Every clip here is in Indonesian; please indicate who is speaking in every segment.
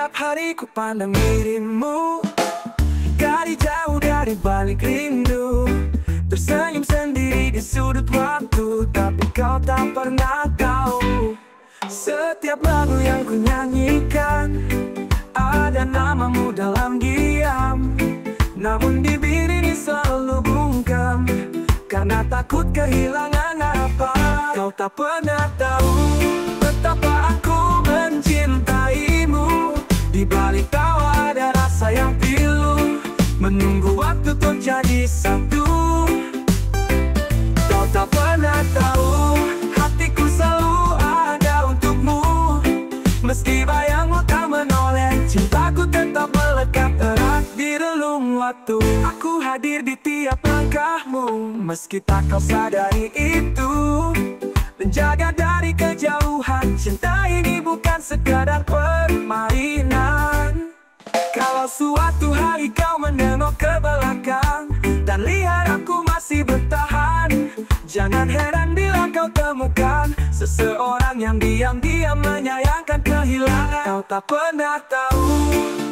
Speaker 1: Setiap hari ku pandang dirimu, dari jauh dari balik rindu, tersenyum sendiri di sudut waktu, tapi kau tak pernah tahu. Setiap lagu yang ku nyanyikan ada namamu dalam diam, namun bibir ini selalu bungkam karena takut kehilangan apa. Kau tak pernah tahu betapa aku mencintaimu. Di balik tawa ada rasa yang pilu, menunggu waktu untuk jadi satu. Kau tak pernah tahu hatiku selalu ada untukmu. Meski bayangmu tak menoleh, cintaku tetap melekat erat di relung waktu. Aku hadir di tiap langkahmu, meski tak kau sadari itu. Menjaga dari kejauhan, cinta ini bukan sekadar permainan. Kalau suatu hari kau menengok ke belakang dan lihat aku masih bertahan, jangan heran bila kau temukan seseorang yang diam-diam menyayangkan kehilangan. Kau tak pernah tahu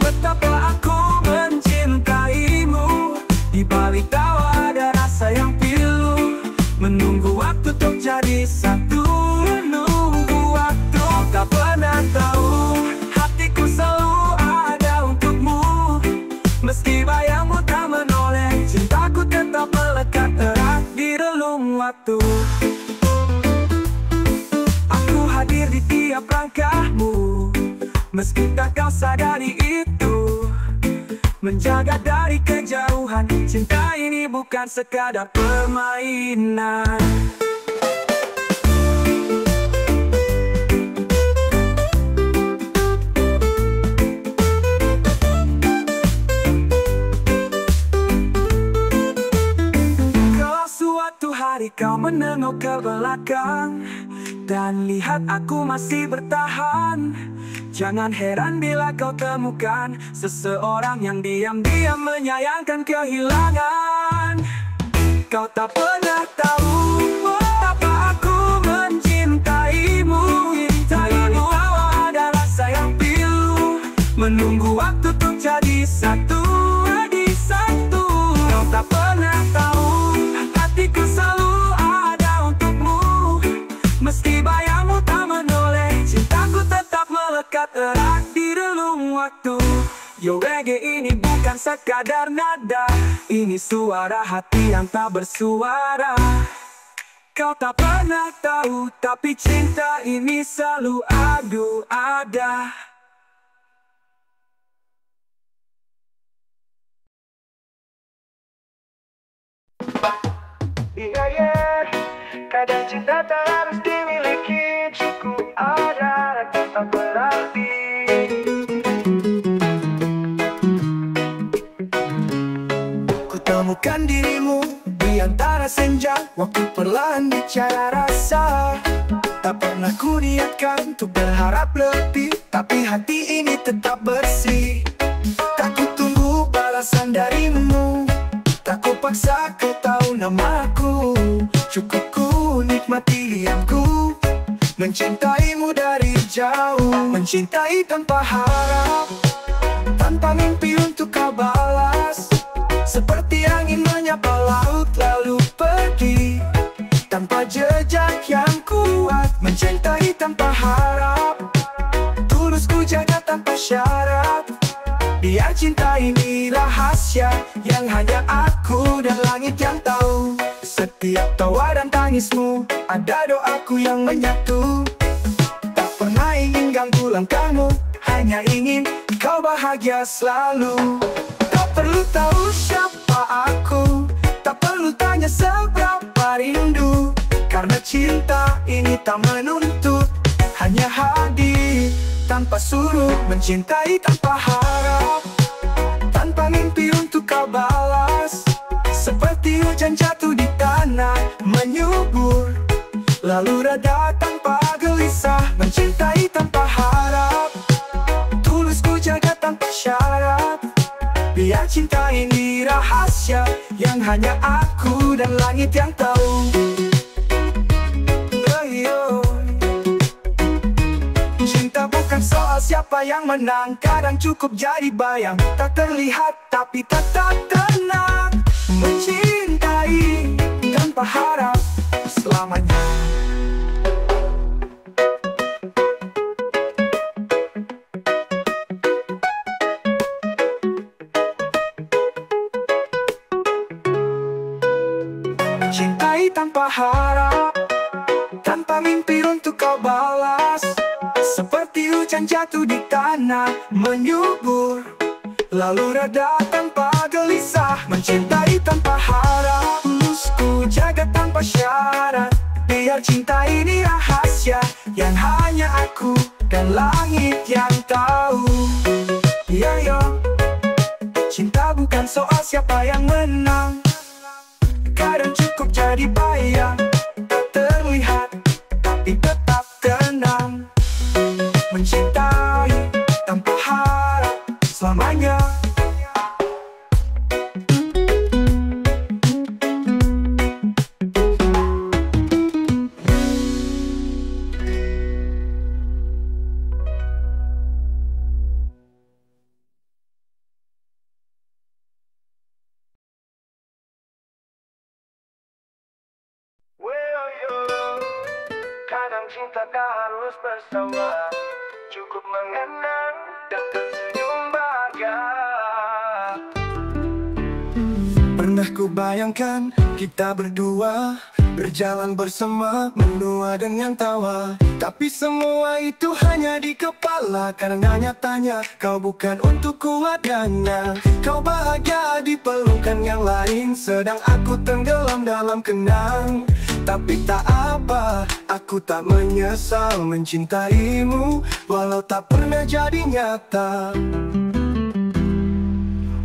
Speaker 1: betapa aku mencintaimu. Di balik tawa ada rasa yang pilu, menunggu waktu untuk jadi satu. Menunggu waktu. Kau tak pernah tahu hatiku selalu ada untukmu. Meski bayangmu tak menoleh, cintaku tetap melekat erat di relung waktu. Aku hadir di tiap langkahmu, meski tak kau sadari itu. Menjaga dari kejauhan, cinta ini bukan sekadar permainan. Kalau suatu hari kau menengok ke belakang dan lihat aku masih bertahan, jangan heran bila kau temukan seseorang yang diam-diam menyayangkan kehilangan. Kau tak pernah tahu betapa aku mencintaimu. Cintaimu ada rasa yang pilu, menunggu waktu untuk jadi satu. Di satu. Kau tak pernah tahu hatiku selalu ada untukmu. Meski bayangmu tak menoleh, cintaku tetap melekat erat di relung waktu. Yo, reggae ini bukan sekadar nada, ini suara hati yang tak bersuara. Kau tak pernah tahu, tapi cinta ini selalu ada. Iya, kadang cinta tak harus dimiliki, cukup ada tetap berarti. Kutemukan dirimu di antara senja, waktu perlahan bicara rasa. Tak pernah ku niatkan untuk berharap lebih, tapi hati ini tetap bersih. Tak ku tunggu balasan darimu, tak ku paksa kau tahu namaku. Cukup ku nikmati diamku, mencintaimu dari jauh. Mencintai tanpa harap, tanpa mimpi untuk kau balas. Seperti angin menyapa laut lalu pergi, tanpa jejak yang kuat. Mencintai tanpa harap, tulus ku jaga tanpa syarat. Biar cinta ini rahasia yang hanya aku dan langit yang tahu. Setiap tawa dan tangismu ada doaku yang menyatu. Tak pernah ingin ganggu langkahmu, hanya ingin kau bahagia selalu. Tak perlu tahu siapa aku, tak perlu tanya seberapa rindu, karena cinta ini tak menuntut, hanya hadir tanpa suruh. Mencintai tanpa harap, tanpa mimpi untuk kau balas. Seperti hujan jatuh di tanah, menyubur lalu reda tanpa gelisah. Mencintai tanpa harap, tulus ku jaga tanpa syarat. Biar cinta ini rahasia yang hanya aku dan langit yang tahu. Cinta bukan soal siapa yang menang. Kadang cukup jadi bayang, tak terlihat tapi tetap tenang. Mencintai tanpa harap selamanya. Cintai tanpa harap, tanpa mimpi untuk kau balas. Seperti hujan jatuh di tanah, menyubur lalu reda tanpa gelisah. Mencintai tanpa harap, ku jaga tanpa syarat. Biar cinta ini rahasia yang hanya aku dan langit yang tahu. Ya yo, cinta bukan soal siapa yang menang. Kadang cukup jadi bayang, tak terlihat tapi tetap tenang. Mencintai tanpa harap selamanya. Kadang cinta tak harus bersama, cukup mengenang dan tersenyum bahagia. Pernah ku bayangkan kita berdua berjalan bersama, menua dengan tawa. Tapi semua itu hanya di kepala, karena nyatanya kau bukan untukku adanya. Kau bahagia di pelukan yang lain, sedang aku tenggelam dalam kenang. Tapi tak apa, aku tak menyesal mencintaimu, walau tak pernah jadi nyata.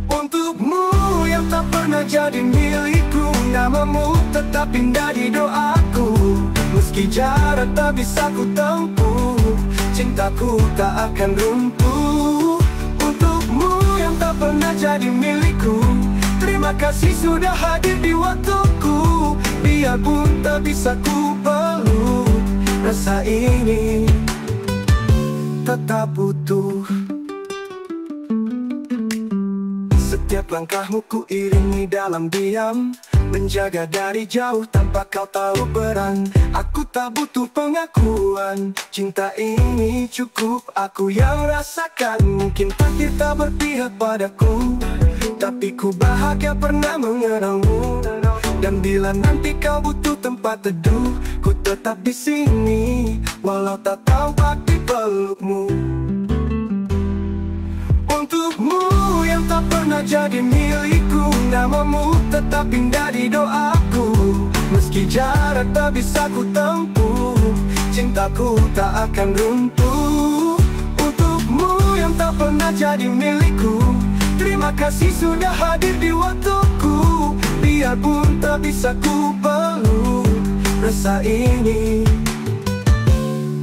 Speaker 1: Untukmu yang tak pernah jadi milikku, namamu tetap indah di doaku. Meski jarak tak bisa ku tempuh, cintaku tak akan runtuh. Untukmu yang tak pernah jadi milikku, terima kasih sudah hadir di waktuku. Biarpun tak bisa ku peluk, rasa ini tetap utuh. Setiap langkahmu ku iringi dalam diam, menjaga dari jauh tanpa kau tahu peran. Aku tak butuh pengakuan, cinta ini cukup aku yang rasakan. Mungkin takdir tak berpihak padaku, tapi ku bahagia pernah mengenangmu. Dan bila nanti kau butuh tempat teduh, ku tetap di sini, walau tak tampak di pelukmu. Untukmu yang tak pernah jadi milikku, namamu tetap indah di doaku. Meski jarak tak bisa ku tempuh, cintaku tak akan runtuh. Untukmu yang tak pernah jadi milikku, terima kasih sudah hadir di waktuku. Biarpun tak bisa ku peluk, rasa ini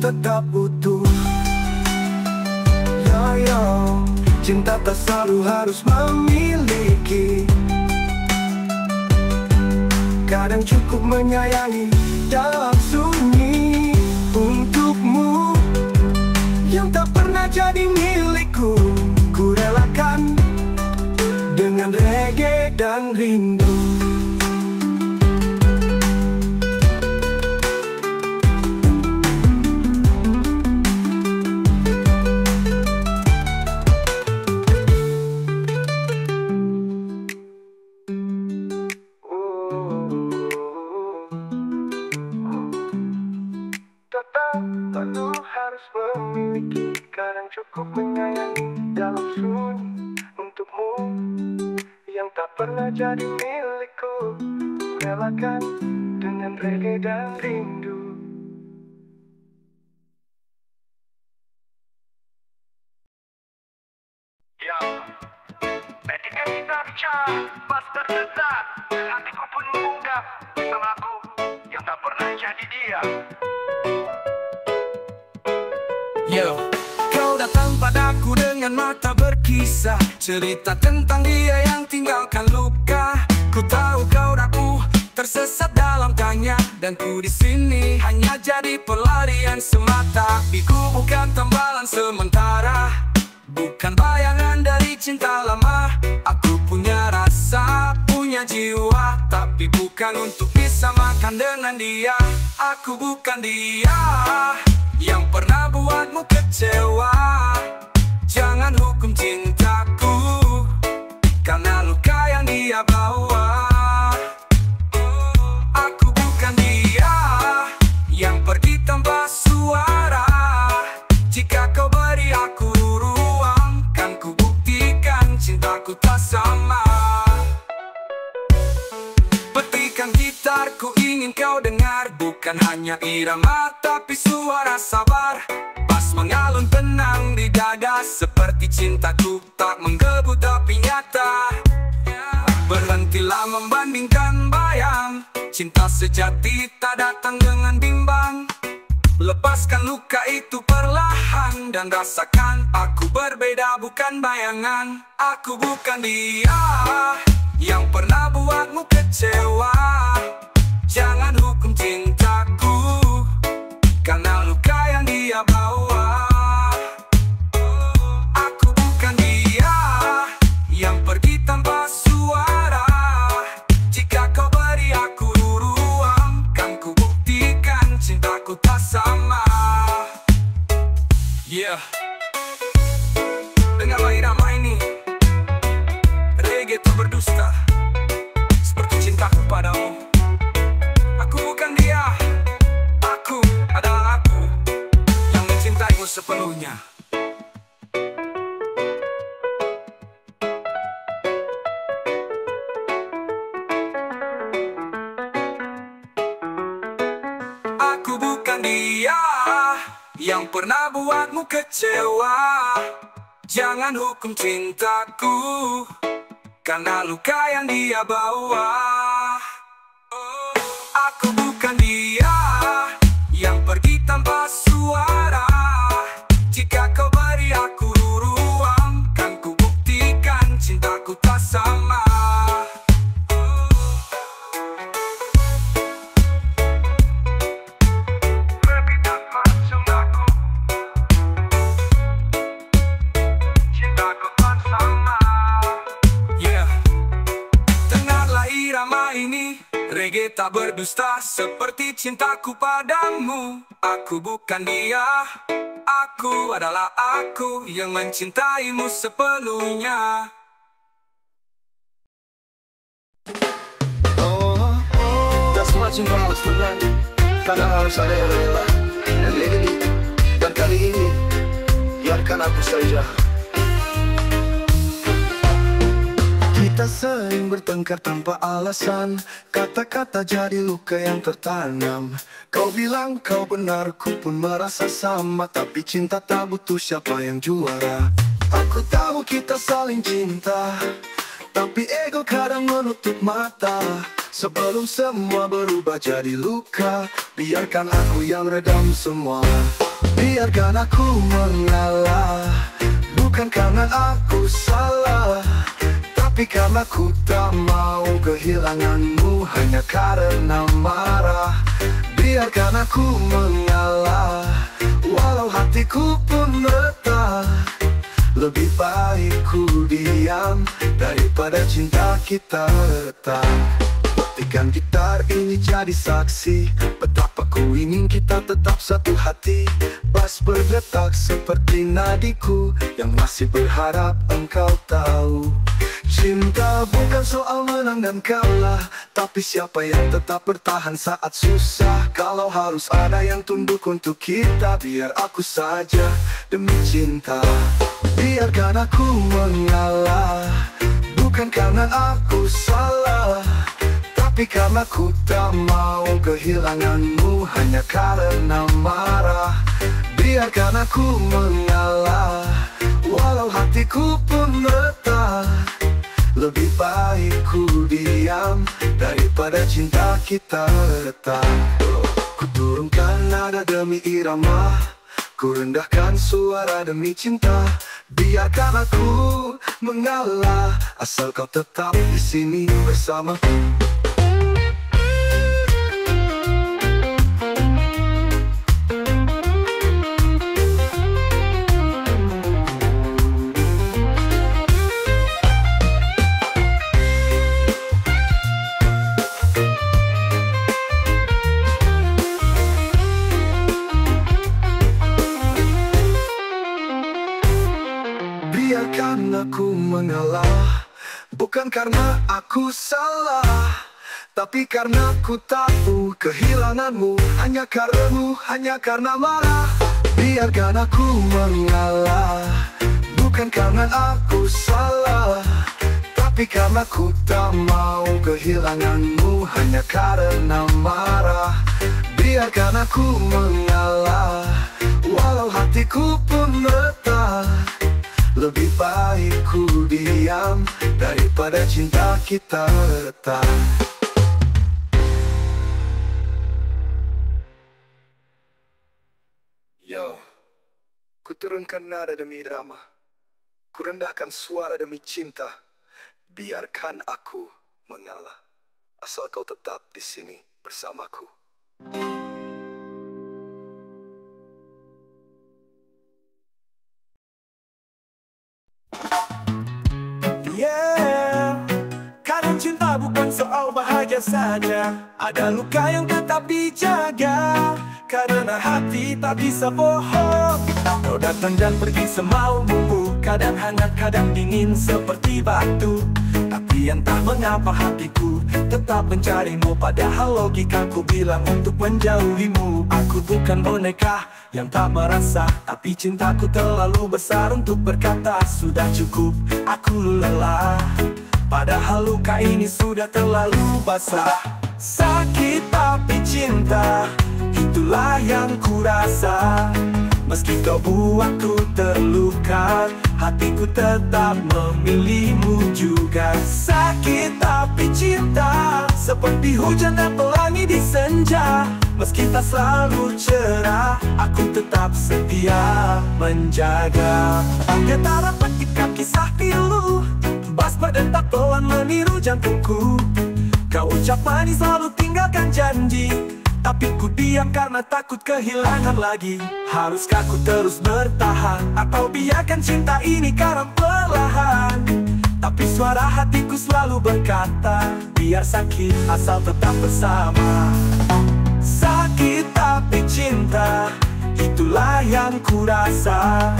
Speaker 1: tetap utuh. Yo, cinta tak selalu harus memiliki, kadang cukup menyayangi dalam sunyi. Untukmu yang tak pernah jadi milikku, ku relakan dengan reggae dan rindu. Lalu harus memiliki, kadang cukup menyayangi dalam sunyi. Untukmu yang tak pernah jadi milikku, relakan dengan reggae dan rindu. Ya, ketika kita bicara, pas terdesak, hatiku pun mengungkap tentang aku yang tak pernah jadi dia. Yo, kau datang padaku dengan mata berkisah, cerita tentang dia yang tinggalkan luka. Ku tahu kau rapuh, tersesat dalam tanya, dan ku di sini hanya jadi jadi pelarian semata. Biku bukan tambalan sementara, bukan bayangan dari cinta lama. Aku punya rasa, punya jiwa, tapi bukan untuk disamakan dengan dia. Aku bukan dia yang pernah buatmu kecewa. Jangan hukum cintaku karena luka yang dia bawa. Aku bukan dia yang pergi tanpa suara. Jika kau beri aku ruang, kan ku buktikan cintaku tak sama. Petikan gitar, ku ingin kau dengar, bukan hanya irama tapi suara sabar. Bass mengalun tenang di dada, seperti cintaku tak menggebu tapi nyata. Berhentilah membandingkan bayang, cinta sejati tak datang dengan bimbang. Lepaskan luka itu perlahan dan rasakan aku berbeda bukan bayangan. Aku bukan dia yang pernah buatmu kecewa. Jangan hukum cintaku karena luka yang dia bawa. Aku bukan dia yang pergi tanpa suara. Jika kau beri aku ruang, kan ku buktikan cintaku tak sama. Yeah, dengarlah irama ini, reggae tak berdusta, seperti cintaku padamu. Aku bukan dia, aku adalah aku yang mencintaimu sepenuhnya. Aku bukan dia yang pernah buatmu kecewa. Jangan hukum cintaku karena luka yang dia bawa. Aku bukan dia yang pergi tanpa suara. Jika kau beri aku ruang, kan ku buktikan cintaku tak sama. Reggae tak berdusta seperti cintaku padamu. Aku bukan dia, aku adalah aku yang mencintaimu sepenuhnya.
Speaker 2: Tak semacam balas pelan, karena harus ada yang rela. Dan ini, dan kali ini, biarkan aku saja.
Speaker 1: Kita sering bertengkar tanpa alasan, kata-kata jadi luka yang tertanam. Kau bilang kau benar, ku pun merasa sama, tapi cinta tak butuh siapa yang juara. Aku tahu kita saling cinta, tapi ego kadang menutup mata. Sebelum semua berubah jadi luka, biarkan aku yang redam semua. Biarkan aku mengalah, bukan karena aku salah, tapi karena ku tak mau kehilanganmu hanya karena marah. Biarkan aku mengalah, walau hatiku pun retak. Lebih baik ku diam daripada cinta kita retak. Petikan gitar ini jadi saksi betapa ku ingin kita tetap satu hati. Bass berdetak seperti nadiku yang masih berharap engkau tahu. Cinta bukan soal menang dan kalah, tapi siapa yang tetap bertahan saat susah. Kalau harus ada yang tunduk untuk kita, biar aku saja demi cinta. Biarkan aku mengalah, bukan karena aku salah, tapi karena ku tak mau kehilanganmu hanya karena marah. Biarkan aku mengalah, walau hatiku pun retak. Lebih baik ku diam daripada cinta kita retak. Ku turunkan nada demi irama, ku rendahkan suara demi cinta. Biarkan aku mengalah, asal kau tetap di sini bersamaku.
Speaker 2: karena aku salah, tapi karena ku tahu kehilanganmu. Hanya karenamu, hanya karena marah. Biarkan aku mengalah, bukan karena aku salah, tapi karena ku tak mau kehilanganmu. Hanya karena marah. Biarkan aku mengalah, walau hatiku pun retak. Lebih baik ku diam daripada cinta kita retak. Yo, ku turunkan nada demi drama, ku rendahkan suara demi cinta. Biarkan aku mengalah, asal kau tetap di sini bersamaku.
Speaker 1: Yeah, kadang cinta bukan soal bahagia saja. Ada luka yang tetap dijaga, karena hati tak bisa bohong. Kau datang dan pergi semaumu, kadang hangat, kadang dingin seperti batu. Tapi entah mengapa hatiku tetap mencarimu, padahal logikaku bilang untuk menjauhimu. Aku bukan boneka yang tak merasa, tapi cintaku terlalu besar untuk berkata sudah cukup, aku lelah. Padahal luka ini sudah terlalu basah. Sakit tapi cinta, itulah yang ku rasa. Meski kau buatku terluka, hatiku tetap memilihmu juga. Sakit tapi cinta, seperti hujan dan pelangi di senja. Meski tak selalu cerah, aku tetap setia menjaga. Getaran petikan kisah pilu, basma detak pelan meniru jantungku. Kau ucap manis lalu tinggalkan janji, tapi ku diam karena takut kehilangan lagi. Haruskah ku terus bertahan, atau biarkan cinta ini karam perlahan? Tapi suara hatiku selalu berkata, biar sakit asal tetap bersama. Sakit tapi cinta, itulah yang ku rasa.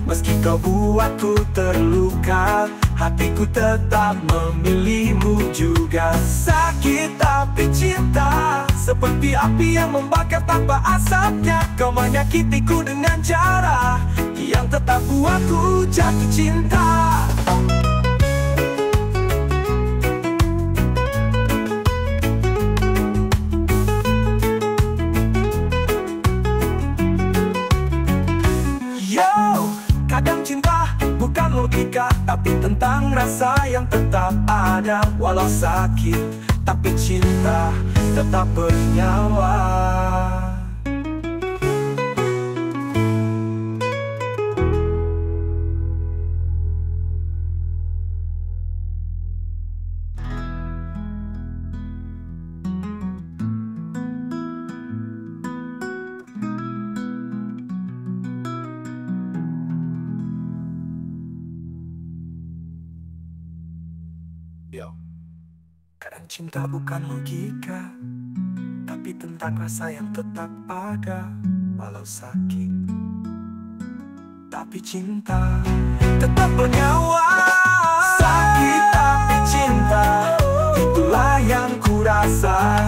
Speaker 1: Meski kau buatku terluka, hatiku tetap memilihmu juga. Sakit tapi cinta, seperti api yang membakar tanpa asapnya. Kau menyakitiku dengan cara yang tetap buatku jatuh cinta. Kadang cinta bukan logika, tapi tentang rasa yang tetap ada. Walau sakit, tapi cinta tetap bernyawa. Yo, kadang cinta bukan logika, tapi tentang rasa yang tetap ada. Walau sakit, tapi cinta tetap bernyawa. Sakit tapi cinta, itulah yang ku rasa.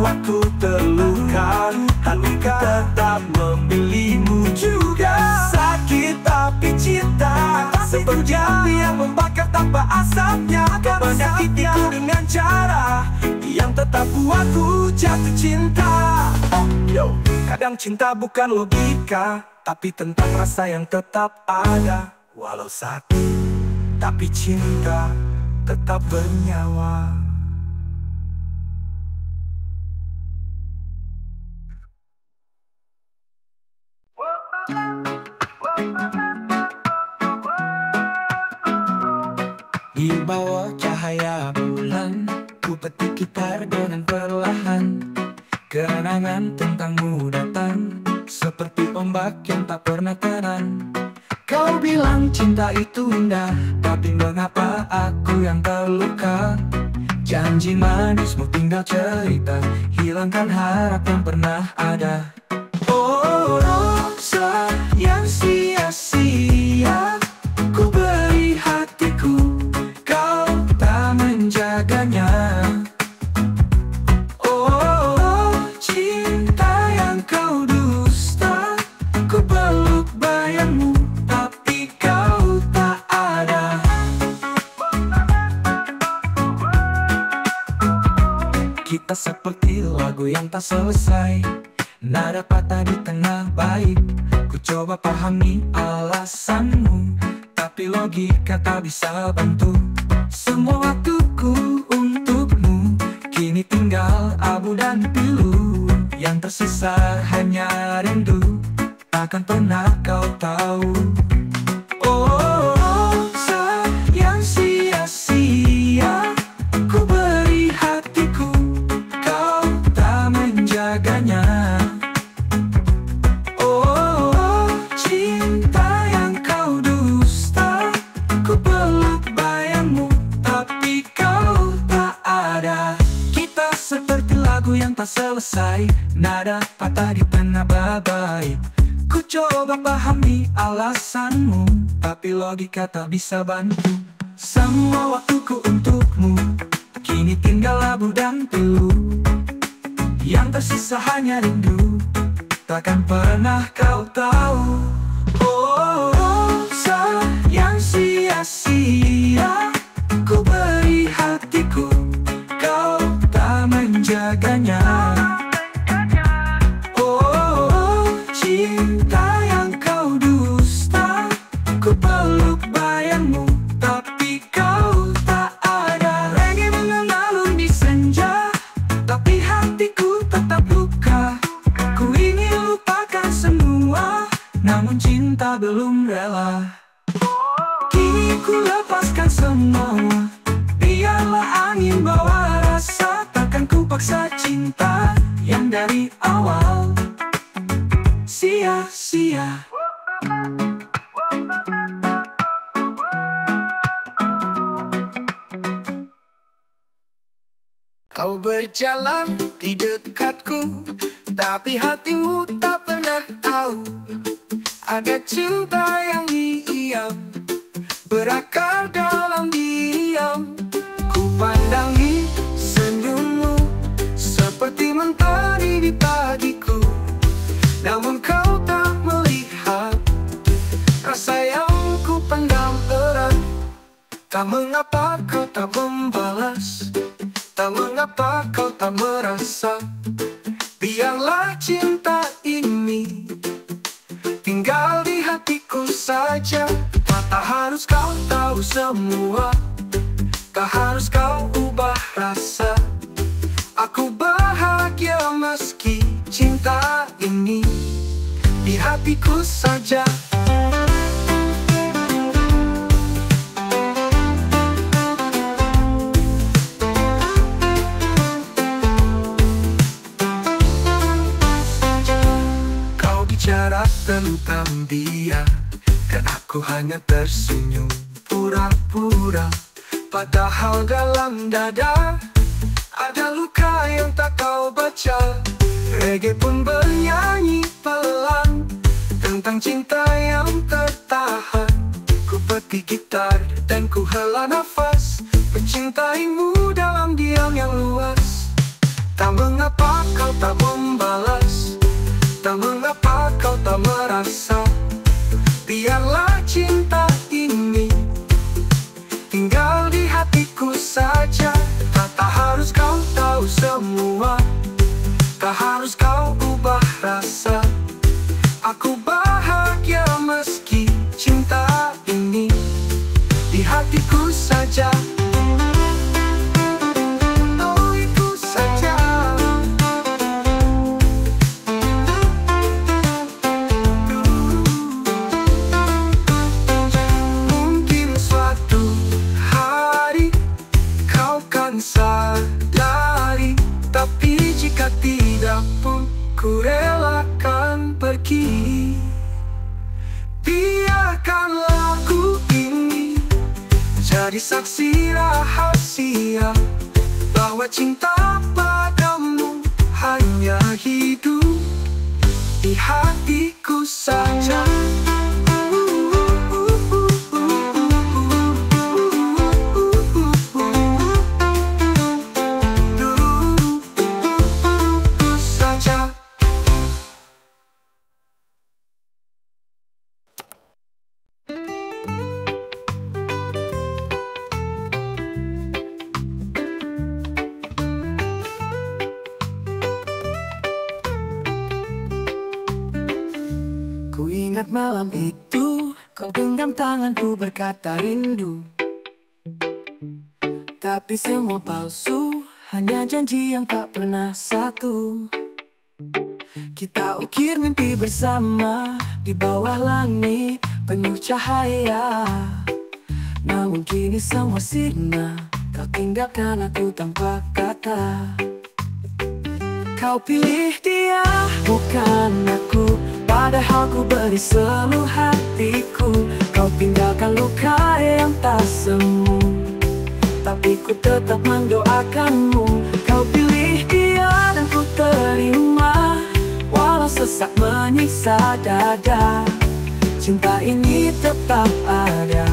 Speaker 1: Waktu terluka, hatiku tetap memilihmu juga. Sakit tapi cinta, seperti api yang membakar tanpa asapnya. Kau menyakitiku dengan cara yang tetap buatku jatuh cinta. Yo, kadang cinta bukan logika, tapi tentang rasa yang tetap ada. Walau sakit, tapi cinta tetap bernyawa. Di bawah cahaya bulan, ku petik gitar dengan perlahan. Kenangan tentangmu datang, seperti ombak yang tak pernah tenang. Kau bilang cinta itu indah, tapi mengapa aku yang terluka? Janji manismu tinggal cerita, hilangkan harap yang pernah ada. Oh, rasa yang sia-sia, ku beri hatiku, kau menjaganya. Oh, cinta yang kau dusta, ku peluk bayangmu tapi kau tak ada. Kita seperti lagu yang tak selesai, nada patah di tengah bait. Ku coba pahami alasanmu, tapi logika tak bisa bantu. Semua waktuku untukmu kini tinggal abu dan pilu. Yang tersisa hanya rindu, takkan pernah kau tahu. Oh, sayang sia-sia ku beri hatiku, kau tak menjaganya. Oh, cinta yang kau dusta, ku peluk bayangmu tapi kau tak ada. Kita seperti lagu yang tak selesai, nada patah di tengah bait. Ku coba pahami alasanmu, tapi logika tak bisa bantu. Semua waktuku untukmu kini tinggal abu dan pilu. Yang tersisa hanya rindu, takkan pernah kau tahu. Oh, sayang sia-sia ku beri hatiku, kau tak menjaganya. Oh, cinta yang kau dusta, ku peluk bayangmu tapi kau tak ada. Reggae mengalun di senja, tapi hatiku tetap luka. Ku ingin lupakan semua, namun cinta belum rela. Kini ku lepaskan semua, biarlah angin bawa rasa. Takkan ku paksa cinta yang dari awal sia-sia. Kau berjalan di dekatku, tapi hatimu tak pernah tahu. Ada cinta yang diam, berakar dalam diam. Ku pandangi senyummu seperti mentari di pagiku, namun kau tak melihat rasa yang ku pendam erat. Tak mengapa kau tak membalas, tak mengapa kau tak merasa. Biarlah cinta ini tinggal di hatiku saja. Tak harus kau tahu semua, tak harus kau ubah rasa. Aku bahagia meski cinta ini di hatiku saja. Bicara tentang dia, dan aku hanya tersenyum pura-pura. Padahal dalam dada ada luka yang tak kau baca. Reggae pun bernyanyi pelan tentang cinta yang tertahan. Ku petik gitar dan ku hela nafas, mencintaimu dalam diam yang luas. Tak mengapa kau tak membalas, tak mengapa kau tak merasa. Biarlah cinta ini tinggal di hatiku saja. Tak harus kau tahu semua, tak harus kau ubah rasa. Aku bahagia meski cinta ini di hatiku saja. Sadari, tapi jika tidak pun ku relakan pergi. Biarkanlah lagu ini jadi saksi rahasia bahwa cinta padamu hanya hidup di hatiku saja. Malam itu kau genggam tanganku berkata rindu, tapi semua palsu, hanya janji yang tak pernah satu. Kita ukir mimpi bersama di bawah langit penuh cahaya. Namun kini semua sirna, kau tinggalkan aku tanpa kata. Kau pilih dia, bukan aku, padahal ku beri seluruh hatiku. Kau tinggalkan luka yang tak semu, tapi ku tetap mendoakanmu. Kau pilih dia dan ku terima, walau sesak menyiksa dada. Cinta ini tetap ada,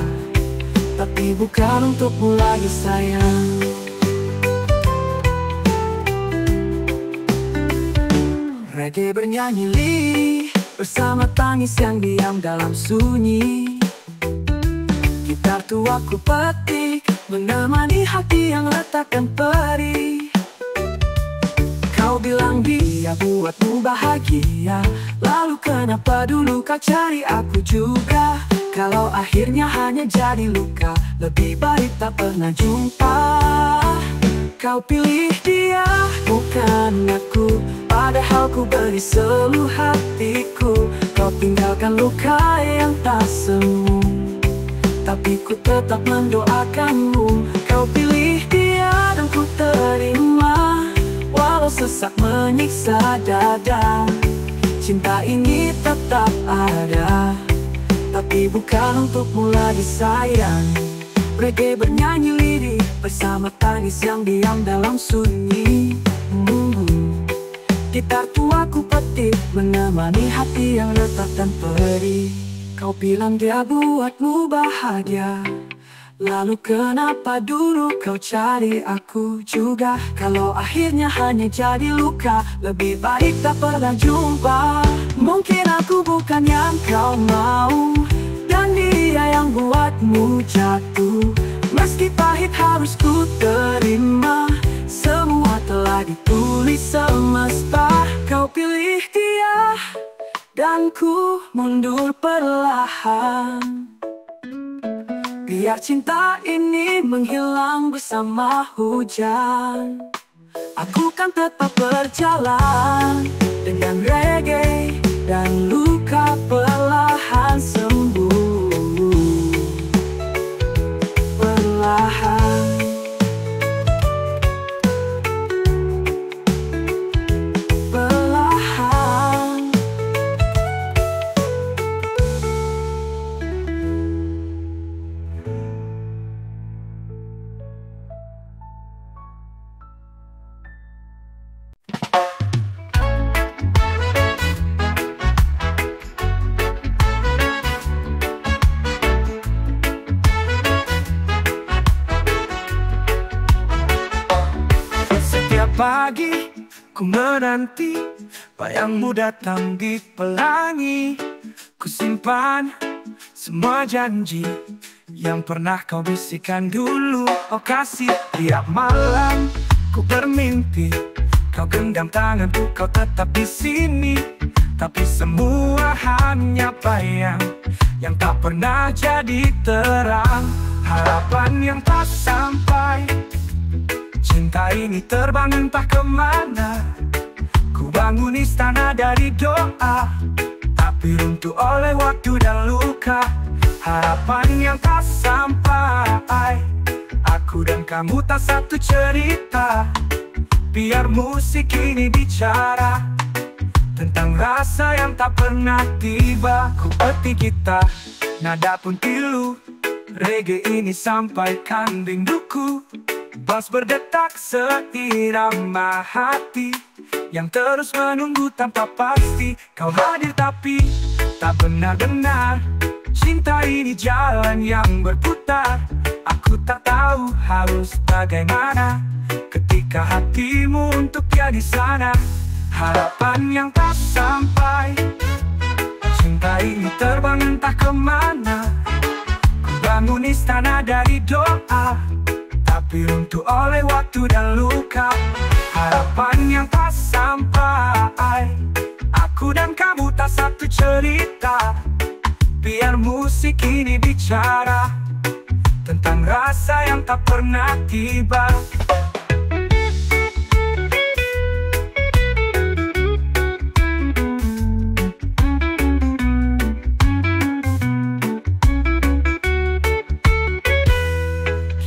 Speaker 1: tapi bukan untukmu lagi sayang. Reggae bernyanyi lirih bersama tangis yang diam dalam sunyi. Gitar tua ku petik menemani hati yang retak dan perih. Kau bilang dia buatmu bahagia, lalu kenapa dulu kau cari aku juga? Kalau akhirnya hanya jadi luka, lebih baik tak pernah jumpa. Kau pilih dia, bukan aku, padahal ku beri seluruh hatiku. Kau tinggalkan luka yang tak semu, tapi ku tetap mendoakanmu. Kau pilih dia dan ku terima, walau sesak menyiksa dada. Cinta ini tetap ada, tapi bukan untukmu lagi sayang. Reggae bernyanyi lirih bersama tangis yang diam dalam sunyi. Gitar tua ku petik menemani hati yang retak dan perih. Kau bilang dia buatmu bahagia, lalu kenapa dulu kau cari aku juga? Kalau akhirnya hanya jadi luka, lebih baik tak pernah jumpa. Mungkin aku bukan yang kau mau, dan dia yang buatmu jatuh. Meski pahit harus ku terima, semua telah ditulis semesta. Kau pilih dia dan ku mundur perlahan, biar cinta ini menghilang bersama hujan. Aku kan tetap berjalan dengan reggae, dan luka perlahan sembuh. Perlahan. Perlahan.
Speaker 2: Pagi ku menanti bayangmu datang di pelangi. Ku simpan semua janji yang pernah kau bisikan dulu. Oh kasih, tiap malam ku bermimpi kau genggam tanganku, kau tetap di sini. Tapi semua hanya bayang yang tak pernah jadi terang. Harapan yang tak sampai, cinta ini terbang entah kemana. Ku bangun istana dari doa, tapi runtuh oleh waktu dan luka. Harapan yang tak sampai, aku dan kamu tak satu cerita. Biar musik ini bicara tentang rasa yang tak pernah tiba. Ku petik gitar, nada pun pilu, reggae ini sampaikan rinduku. Bass berdetak seirama hati yang terus menunggu tanpa pasti. Kau hadir tapi tak benar-benar, cinta ini jalan yang berputar. Aku tak tahu harus bagaimana ketika hatimu untuk dia di sana. Harapan yang tak sampai, cinta ini terbang entah kemana. Ku bangun istana dari doa, tapi runtuh oleh waktu dan luka. Harapan yang tak sampai, aku dan kamu tak satu cerita.
Speaker 1: Biar musik ini bicara tentang rasa yang tak pernah tiba.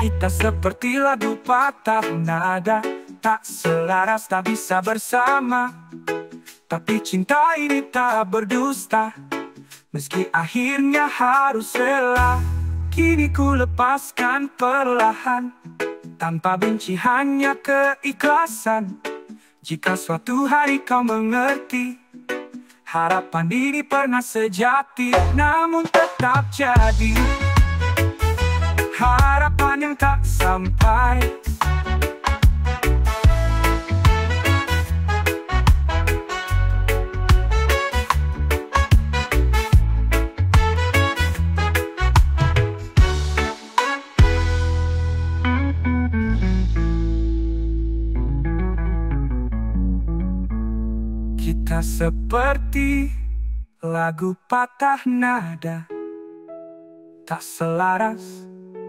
Speaker 1: Kita seperti lagu patah nada, tak selaras, tak bisa bersama. Tapi cinta ini tak berdusta, meski akhirnya harus rela. Kini ku lepaskan perlahan, tanpa benci hanya keikhlasan. Jika suatu hari kau mengerti, harapan ini pernah sejati, namun tetap jadi harapan yang tak sampai. Kita seperti lagu patah nada, tak selaras,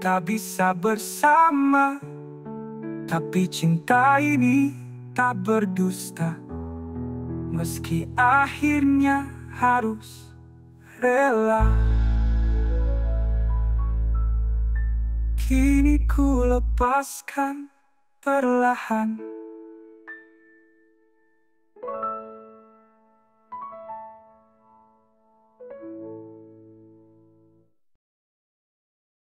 Speaker 1: tak bisa bersama. Tapi cinta ini tak berdusta, meski akhirnya harus rela. Kini ku lepaskan perlahan,